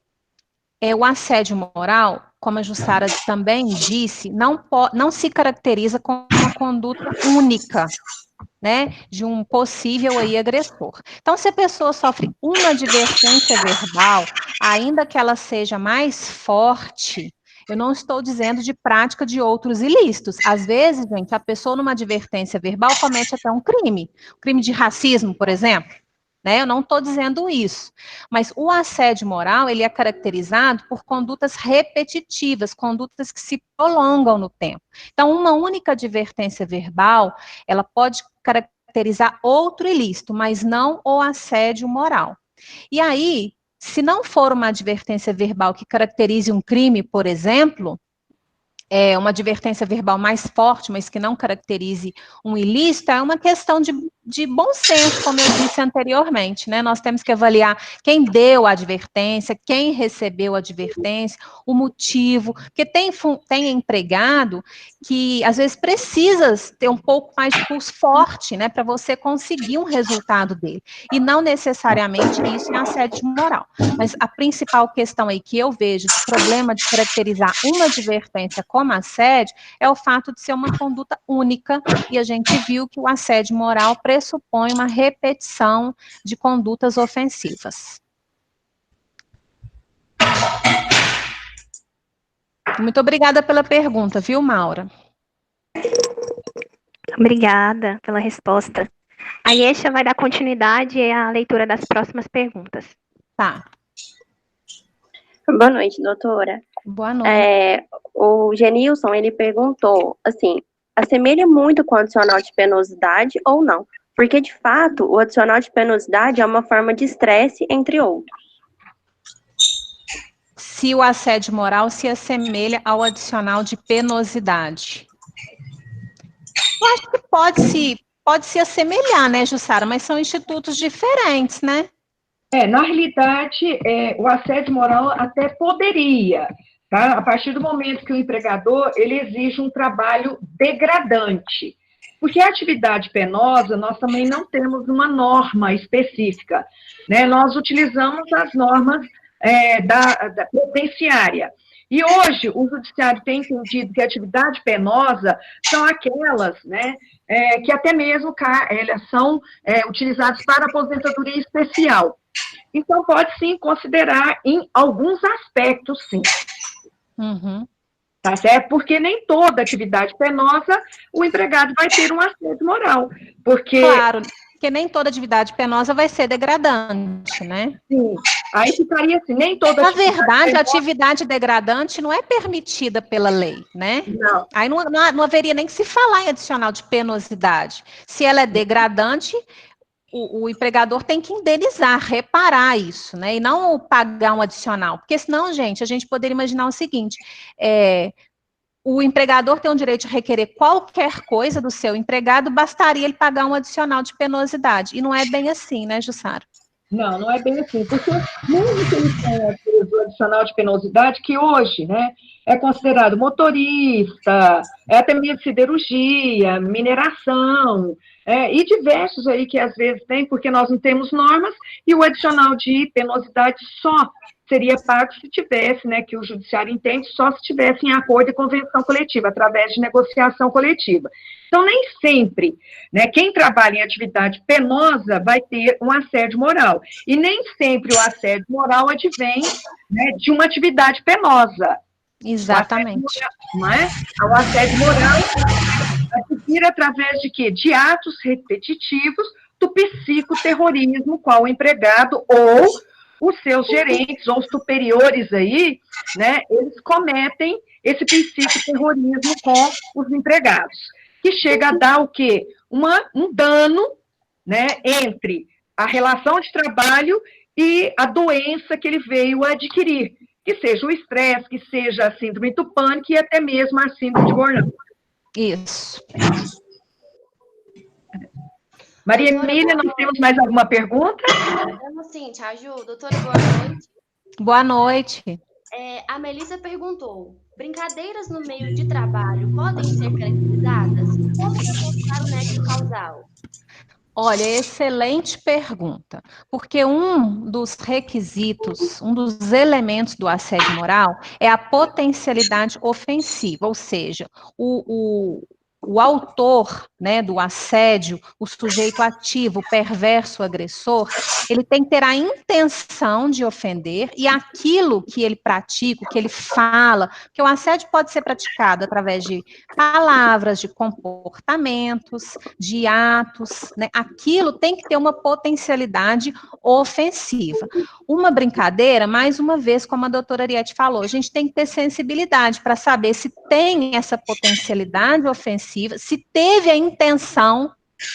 o assédio moral, como a Jussara também disse, não se caracteriza como uma conduta única, né, de um possível aí agressor. Então, se a pessoa sofre uma advertência verbal, ainda que ela seja mais forte, eu não estou dizendo de prática de outros ilícitos. Às vezes, gente, a pessoa numa advertência verbal comete até um crime de racismo, por exemplo. Né? Eu não estou dizendo isso, mas o assédio moral, ele é caracterizado por condutas repetitivas, condutas que se prolongam no tempo. Então, uma única advertência verbal, ela pode caracterizar outro ilícito, mas não o assédio moral. E aí, se não for uma advertência verbal que caracterize um crime, por exemplo, uma advertência verbal mais forte, mas que não caracterize um ilícito, é uma questão de bom senso, como eu disse anteriormente, né? Nós temos que avaliar quem deu a advertência, quem recebeu a advertência, o motivo, porque tem empregado que, às vezes, precisa ter um pouco mais de pulso forte, né, para você conseguir um resultado dele, e não necessariamente isso é assédio moral. Mas a principal questão aí que eu vejo de problema de caracterizar uma advertência como assédio é o fato de ser uma conduta única, e a gente viu que o assédio moral pressupõe uma repetição de condutas ofensivas. Muito obrigada pela pergunta, viu, Maura? Obrigada pela resposta. A Iesha vai dar continuidade à leitura das próximas perguntas. Tá. Boa noite, doutora. Boa noite. O Genilson, ele perguntou, assim, assemelha muito com o adicional de penosidade ou não? Porque, de fato, o adicional de penosidade é uma forma de estresse, entre outros. Se o assédio moral se assemelha ao adicional de penosidade. Eu acho que pode se assemelhar, né, Jussara? Mas são institutos diferentes, né? Na realidade, o assédio moral até poderia, tá? A partir do momento que o empregador, ele exige um trabalho degradante. Porque a atividade penosa, nós também não temos uma norma específica, né? Nós utilizamos as normas da penitenciária. E hoje, o judiciário tem entendido que a atividade penosa são aquelas, né, que até mesmo elas são utilizadas para aposentadoria especial. Então, pode sim considerar em alguns aspectos, sim. Uhum. Tá certo? Porque nem toda atividade penosa o empregado vai ter um assédio moral. Porque... Claro, porque nem toda atividade penosa vai ser degradante, né? Sim. Aí ficaria assim, nem toda Na verdade, a atividade degradante não é permitida pela lei, né? Não. Aí não haveria nem que se falar em adicional de penosidade. Se ela é degradante, o empregador tem que indenizar, reparar isso, né? E não pagar um adicional. Porque senão, gente, a gente poderia imaginar o seguinte: o empregador tem o direito de requerer qualquer coisa do seu empregado, bastaria ele pagar um adicional de penosidade. E não é bem assim, né, Jussara? Não, não é bem assim, porque mesmo que eles tenham o adicional de penosidade, que hoje, né, é considerado motorista, é até mesmo siderurgia, mineração, e diversos aí que às vezes tem, porque nós não temos normas, e o adicional de penosidade só seria pago se tivesse, né, que o judiciário entende, só se tivesse em acordo e convenção coletiva, através de negociação coletiva. Então, nem sempre, né, quem trabalha em atividade penosa vai ter um assédio moral. E nem sempre o assédio moral advém, né, de uma atividade penosa. Exatamente. O assédio moral advir através de quê? De atos repetitivos do psicoterrorismo, qual o empregado ou os seus gerentes ou superiores aí, né, eles cometem esse psicoterrorismo com os empregados, que chega a dar o quê? Um dano, né, entre a relação de trabalho e a doença que ele veio a adquirir, que seja o estresse, que seja a síndrome do pânico e até mesmo a síndrome de burnout. Isso. Maria Emília, nós temos mais alguma pergunta? Temos sim, te ajudo. Doutora, boa noite. Boa noite. A Melissa perguntou: brincadeiras no meio de trabalho podem ser caracterizadas? Como reforçar o nexo causal? Olha, excelente pergunta, porque um dos requisitos, um dos elementos do assédio moral é a potencialidade ofensiva, ou seja, o autor, né, do assédio, o sujeito ativo, o perverso, o agressor, ele tem que ter a intenção de ofender e aquilo que ele pratica, o que ele fala, que o assédio pode ser praticado através de palavras, de comportamentos, de atos, né? Aquilo tem que ter uma potencialidade ofensiva. Uma brincadeira, mais uma vez, como a doutora Ariete falou, a gente tem que ter sensibilidade para saber se tem essa potencialidade ofensiva, se teve a intenção,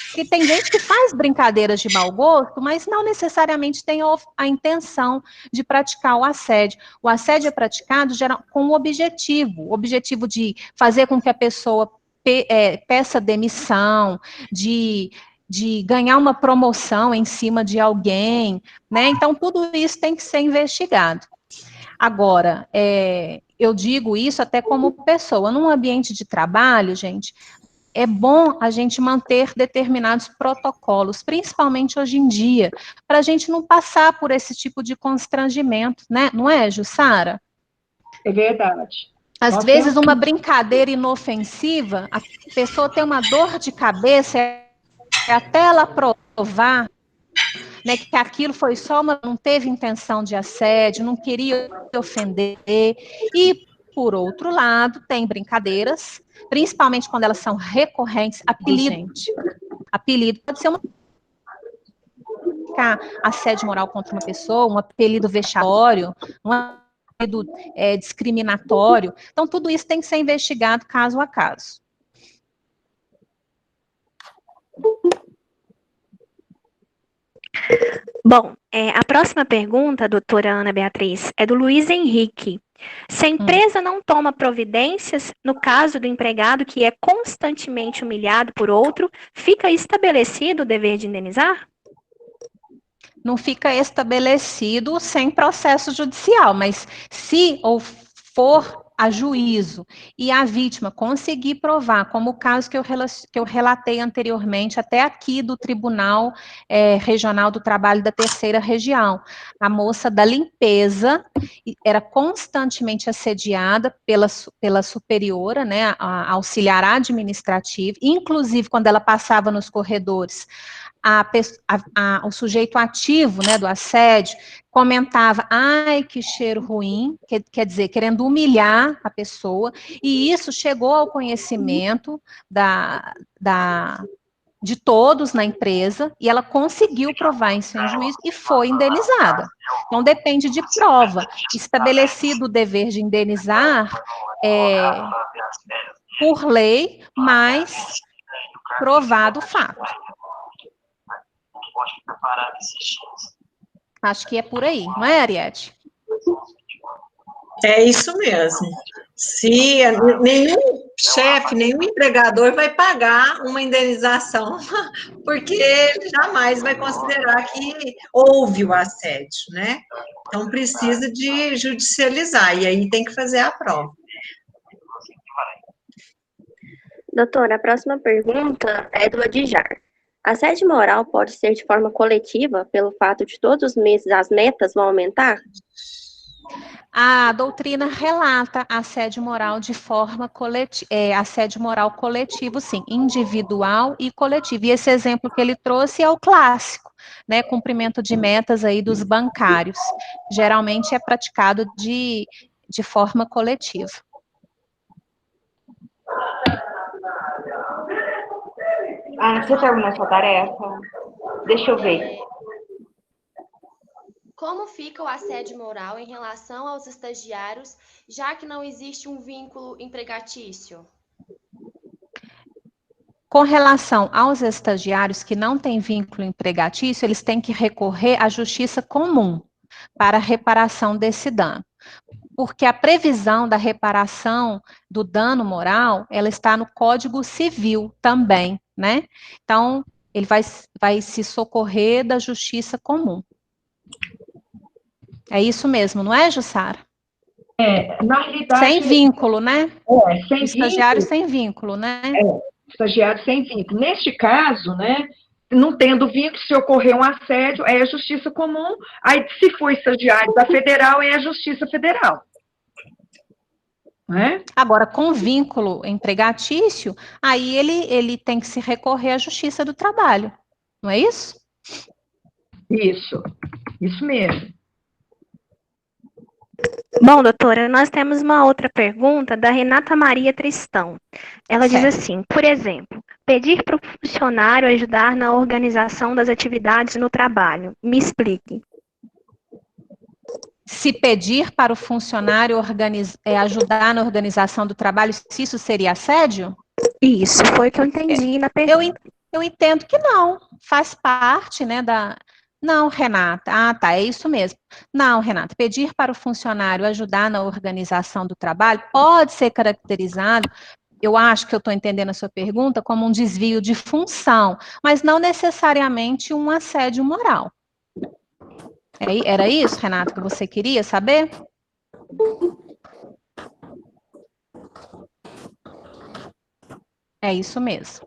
porque tem gente que faz brincadeiras de mau gosto, mas não necessariamente tem a intenção de praticar o assédio. O assédio é praticado com o objetivo de fazer com que a pessoa peça demissão, de ganhar uma promoção em cima de alguém, né? Então, tudo isso tem que ser investigado. Agora, eu digo isso até como pessoa, num ambiente de trabalho, gente, é bom a gente manter determinados protocolos, principalmente hoje em dia, para a gente não passar por esse tipo de constrangimento, né? Não é, Jussara? É verdade. Às vezes, uma brincadeira inofensiva, a pessoa tem uma dor de cabeça, até ela provar, né, que aquilo foi só não teve intenção de assédio, não queria ofender, e, por outro lado, tem brincadeiras, principalmente quando elas são recorrentes, apelido pode ser assédio moral contra uma pessoa, um apelido vexatório, um apelido discriminatório, então tudo isso tem que ser investigado caso a caso. Bom, a próxima pergunta, doutora Ana Beatriz, é do Luiz Henrique. Se a empresa não toma providências, no caso do empregado que é constantemente humilhado por outro, fica estabelecido o dever de indenizar? Não fica estabelecido sem processo judicial, mas se for a juízo e a vítima conseguir provar, como o caso que eu relatei anteriormente, até aqui do Tribunal Regional do Trabalho da Terceira Região, a moça da limpeza era constantemente assediada pela superiora, né, a auxiliar administrativa, inclusive quando ela passava nos corredores, o sujeito ativo, né, do assédio, comentava, ai, que cheiro ruim, quer dizer, querendo humilhar a pessoa, e isso chegou ao conhecimento de todos na empresa, e ela conseguiu provar isso em juízo e foi indenizada. Então, depende de prova. Estabelecido o dever de indenizar por lei, mas provado o fato. Acho que é por aí, não é, Ariete? É isso mesmo. Se nenhum chefe, nenhum empregador vai pagar uma indenização, porque ele jamais vai considerar que houve o assédio, né? Então, precisa de judicializar, e aí tem que fazer a prova. Doutora, a próxima pergunta é do Adjar. Assédio moral pode ser de forma coletiva, pelo fato de todos os meses as metas vão aumentar? A doutrina relata assédio moral de forma coletiva, assédio moral coletivo, sim, individual e coletivo. E esse exemplo que ele trouxe é o clássico, né? Cumprimento de metas aí dos bancários. Geralmente é praticado de forma coletiva. Você terminou sua tarefa? Deixa eu ver. Como fica o assédio moral em relação aos estagiários, já que não existe um vínculo empregatício? Com relação aos estagiários que não têm vínculo empregatício, eles têm que recorrer à justiça comum para a reparação desse dano. Porque a previsão da reparação do dano moral, ela está no Código Civil também, né? Então, ele vai se socorrer da justiça comum. É isso mesmo, não é, Jussara? Na realidade... Sem vínculo, né? Sem estagiário vínculo. sem vínculo, né? Estagiário sem vínculo. Neste caso, né, não tendo vínculo, se ocorrer um assédio, é a justiça comum. Aí, se for estagiário da federal, é a justiça federal. Né? Agora, com vínculo empregatício, aí ele tem que se recorrer à justiça do trabalho. Não é isso? Isso mesmo. Bom, doutora, nós temos uma outra pergunta da Renata Maria Tristão. Ela diz assim, por exemplo, pedir para o funcionário ajudar na organização das atividades no trabalho. Me explique. Se pedir para o funcionário ajudar na organização do trabalho, se isso seria assédio? Isso, foi o que eu entendi na pergunta. Eu entendo que não, faz parte, né, Não, Renata, tá, é isso mesmo. Não, Renata, pedir para o funcionário ajudar na organização do trabalho pode ser caracterizado, eu acho que eu estou entendendo a sua pergunta, como um desvio de função, mas não necessariamente um assédio moral. Era isso, Renata, que você queria saber? É isso mesmo.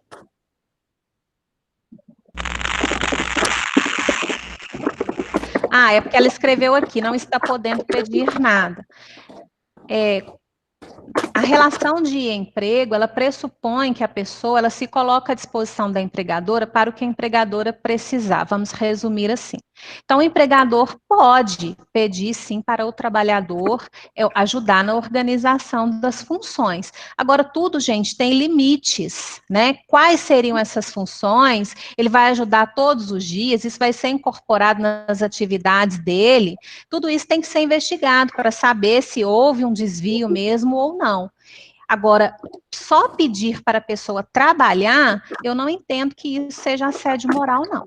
É porque ela escreveu aqui, não está podendo pedir nada. A relação de emprego, ela pressupõe que a pessoa, ela se coloca à disposição da empregadora para o que a empregadora precisar. Vamos resumir assim. Então, o empregador pode pedir, sim, para o trabalhador ajudar na organização das funções. Agora, tudo, gente, tem limites, né? Quais seriam essas funções? Ele vai ajudar todos os dias? Isso vai ser incorporado nas atividades dele? Tudo isso tem que ser investigado para saber se houve um desvio mesmo ou não. Agora, só pedir para a pessoa trabalhar, eu não entendo que isso seja assédio moral, não.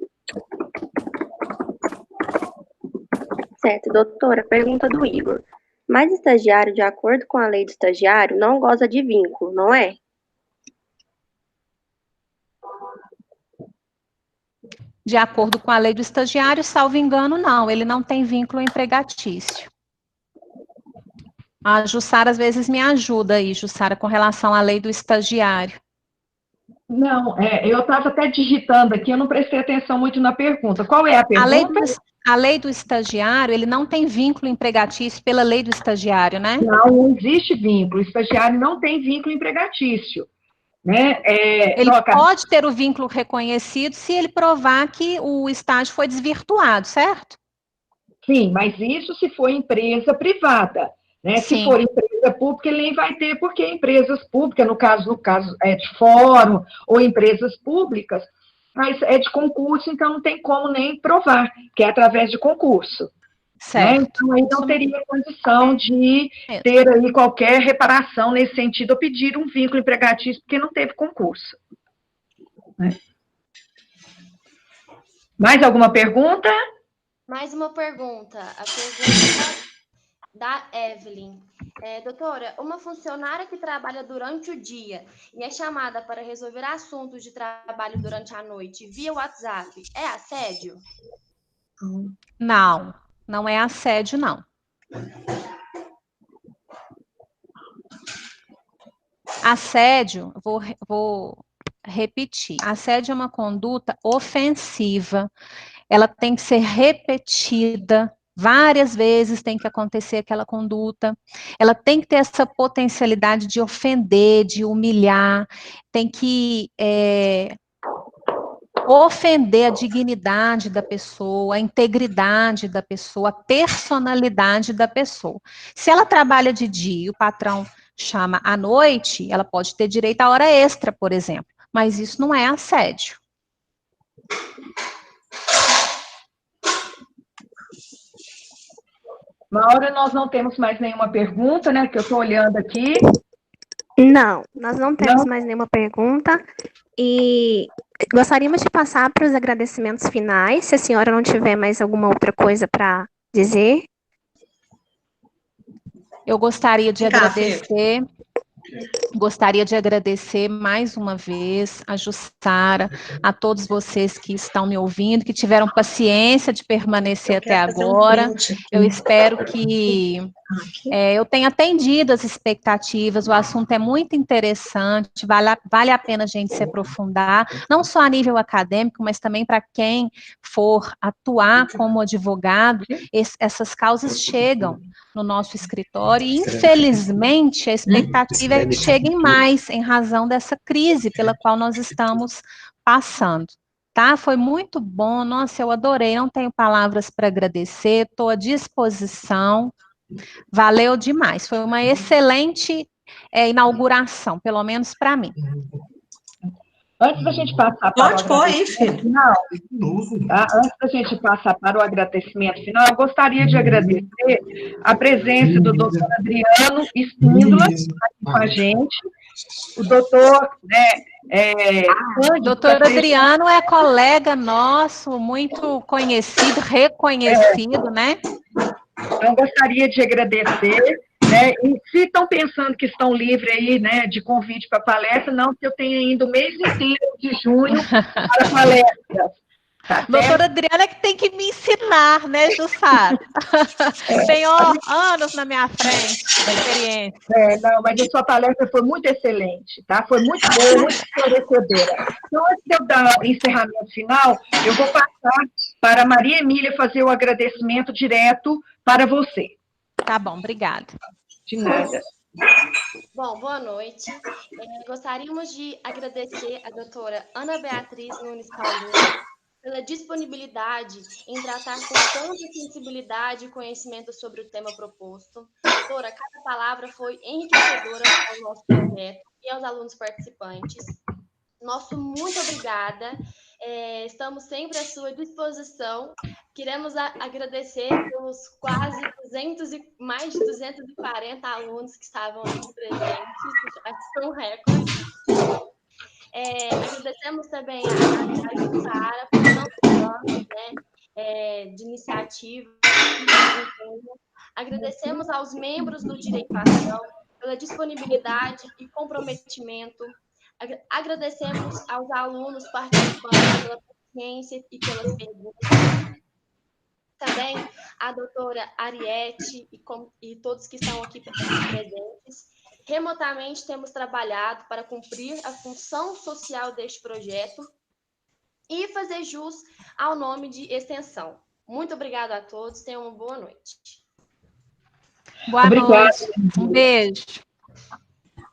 Certo, doutora, pergunta do Igor. Mas estagiário, de acordo com a lei do estagiário, não goza de vínculo, não é? De acordo com a lei do estagiário, salvo engano, não, ele não tem vínculo empregatício. A Jussara, às vezes, me ajuda aí, Jussara, com relação à lei do estagiário. Não, eu estava até digitando aqui, eu não prestei atenção muito na pergunta. Qual é a pergunta? A lei do estagiário, ele não tem vínculo empregatício pela lei do estagiário, né? Não existe vínculo. O estagiário não tem vínculo empregatício. Né? Ele pode ter o vínculo reconhecido se ele provar que o estágio foi desvirtuado, certo? Sim, mas isso se for empresa privada. Né? Se for empresa pública, ele nem vai ter, porque empresas públicas, no caso de fórum ou empresas públicas, mas é de concurso, então não tem como nem provar, que é através de concurso. Né? Então, aí não teria condição de ter aí qualquer reparação nesse sentido, ou pedir um vínculo empregatício, porque não teve concurso. Né? Mais alguma pergunta? Mais uma pergunta. A pergunta da Evelyn. Doutora, uma funcionária que trabalha durante o dia e é chamada para resolver assuntos de trabalho durante a noite via WhatsApp, é assédio? Não, não é assédio, não. Assédio, vou repetir. Assédio é uma conduta ofensiva. Ela tem que ser repetida. Várias vezes tem que acontecer aquela conduta. Ela tem que ter essa potencialidade de ofender, de humilhar. Tem que ofender a dignidade da pessoa, a integridade da pessoa, a personalidade da pessoa. Se ela trabalha de dia e o patrão chama à noite, ela pode ter direito à hora extra, por exemplo. Mas isso não é assédio. Maura, nós não temos mais nenhuma pergunta, né? Que eu estou olhando aqui. Não, nós não temos mais nenhuma pergunta. E gostaríamos de passar para os agradecimentos finais, se a senhora não tiver mais alguma outra coisa para dizer. Eu gostaria de agradecer mais uma vez a Jussara, a todos vocês que estão me ouvindo, que tiveram paciência de permanecer até agora. Eu espero que eu tenha atendido as expectativas, o assunto é muito interessante, vale a pena a gente se aprofundar, não só a nível acadêmico, mas também para quem for atuar como advogado, essas causas chegam no nosso escritório e, infelizmente, a expectativa é que cheguem mais em razão dessa crise pela qual nós estamos passando. Tá? Foi muito bom, nossa, eu adorei, não tenho palavras para agradecer, estou à disposição, valeu demais, foi uma excelente inauguração, pelo menos para mim. Antes da gente passar para o agradecimento final, tá? Antes da gente passar para o agradecimento final, eu gostaria de agradecer a presença do doutor Adriano Espíndola aqui com a gente, o doutor, doutor Adriano é colega nosso, muito conhecido, reconhecido, né? Então, gostaria de agradecer, né? E se estão pensando que estão livres aí, né, de convite para palestra, não, porque eu tenho ainda o mês inteiro de junho para palestras. Tá, doutora Adriana é que tem que me ensinar, né, Jussara? Tenho anos na minha frente, experiência. Não, mas a sua palestra foi muito excelente, tá? Foi muito boa, muito esclarecedora. Então, antes de eu dar o encerramento final, eu vou passar para a Maria Emília fazer o agradecimento direto para você. Tá bom, obrigada. De nada. Bom, boa noite. Gostaríamos de agradecer a doutora Ana Beatriz Nunes Paulino pela disponibilidade em tratar com tanta sensibilidade e conhecimento sobre o tema proposto. Doutora, cada palavra foi enriquecedora ao nosso projeto e aos alunos participantes. Nosso muito obrigada. Estamos sempre à sua disposição. Queremos agradecer pelos quase mais de 240 alunos que estavam aqui presentes. Acho que foi um recorde. Agradecemos também a Jussara por tantos anos, de iniciativa. Agradecemos aos membros do Direito à Ação pela disponibilidade e comprometimento. Agradecemos aos alunos participantes pela paciência e pelas perguntas. Também a doutora Ariete e todos que estão aqui presentes. Remotamente temos trabalhado para cumprir a função social deste projeto e fazer jus ao nome de extensão. Muito obrigada a todos, tenham uma boa noite. Boa noite, um beijo.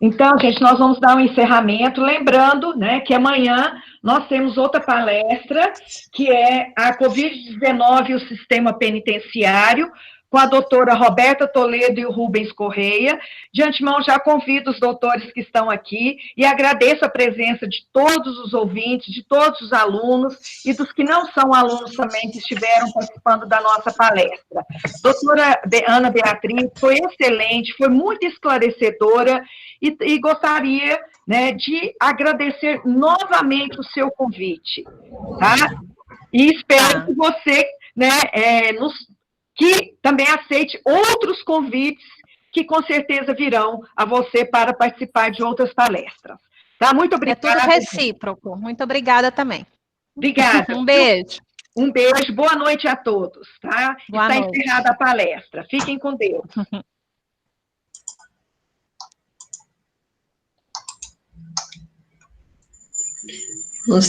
Então, gente, nós vamos dar um encerramento, lembrando, né, que amanhã nós temos outra palestra, que é a Covid-19 e o Sistema Penitenciário, com a doutora Roberta Toledo e o Rubens Correia. De antemão, já convido os doutores que estão aqui e agradeço a presença de todos os ouvintes, de todos os alunos e dos que não são alunos também que estiveram participando da nossa palestra. Doutora Ana Beatriz, foi excelente, foi muito esclarecedora e gostaria, né, de agradecer novamente o seu convite, tá? E espero Tá. que você, né, que também aceite outros convites que com certeza virão a você para participar de outras palestras. Tá? Muito É obrigada. tudo recíproco. Muito obrigada também. Obrigada. Um beijo. Um beijo, boa noite a todos, tá? Boa Está noite. encerrada a palestra. Fiquem com Deus.